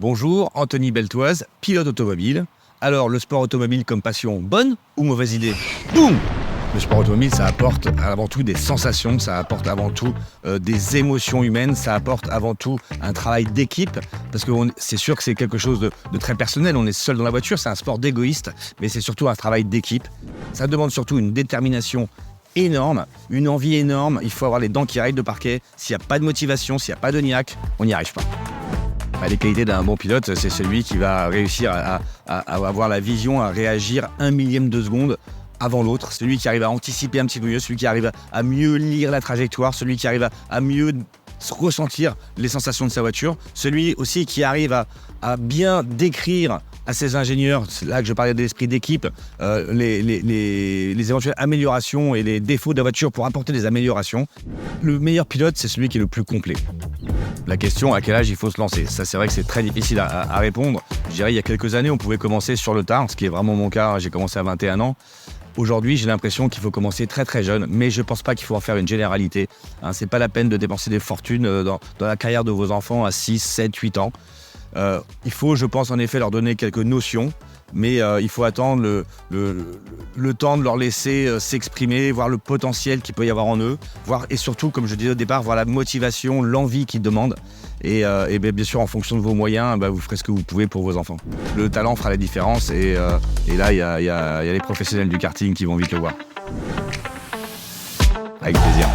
Bonjour, Anthony Beltoise, pilote automobile. Alors, le sport automobile comme passion, bonne ou mauvaise idée? Boum! Le sport automobile, ça apporte avant tout des sensations, ça apporte avant tout des émotions humaines, ça apporte avant tout un travail d'équipe, parce que c'est sûr que c'est quelque chose de très personnel, on est seul dans la voiture, c'est un sport d'égoïste, mais c'est surtout un travail d'équipe. Ça demande surtout une détermination énorme, une envie énorme, il faut avoir les dents qui rayent de parquet. S'il n'y a pas de motivation, s'il n'y a pas de niaque, on n'y arrive pas. Les qualités d'un bon pilote, c'est celui qui va réussir à avoir la vision, à réagir 1/1000 de seconde avant l'autre, celui qui arrive à anticiper un petit peu mieux, celui qui arrive à mieux lire la trajectoire, celui qui arrive à mieux ressentir les sensations de sa voiture, celui aussi qui arrive à bien décrire à ses ingénieurs, c'est là que je parlais de l'esprit d'équipe, les éventuelles améliorations et les défauts de la voiture pour apporter des améliorations. Le meilleur pilote, c'est celui qui est le plus complet. La question, à quel âge il faut se lancer? Ça, c'est vrai que c'est très difficile à répondre. Je dirais, il y a quelques années, on pouvait commencer sur le tard, ce qui est vraiment mon cas. J'ai commencé à 21 ans. Aujourd'hui, j'ai l'impression qu'il faut commencer très très jeune, mais je ne pense pas qu'il faut en faire une généralité. C'est pas la peine de dépenser des fortunes dans la carrière de vos enfants à 6, 7, 8 ans. Il faut, je pense, en effet, leur donner quelques notions, mais il faut attendre le temps de leur laisser s'exprimer, voir le potentiel qu'il peut y avoir en eux, voir, et surtout, comme je disais au départ, voir la motivation, l'envie qu'ils demandent. Et bien sûr, en fonction de vos moyens, vous ferez ce que vous pouvez pour vos enfants. Le talent fera la différence, et là, il y a les professionnels du karting qui vont vite le voir. Avec plaisir.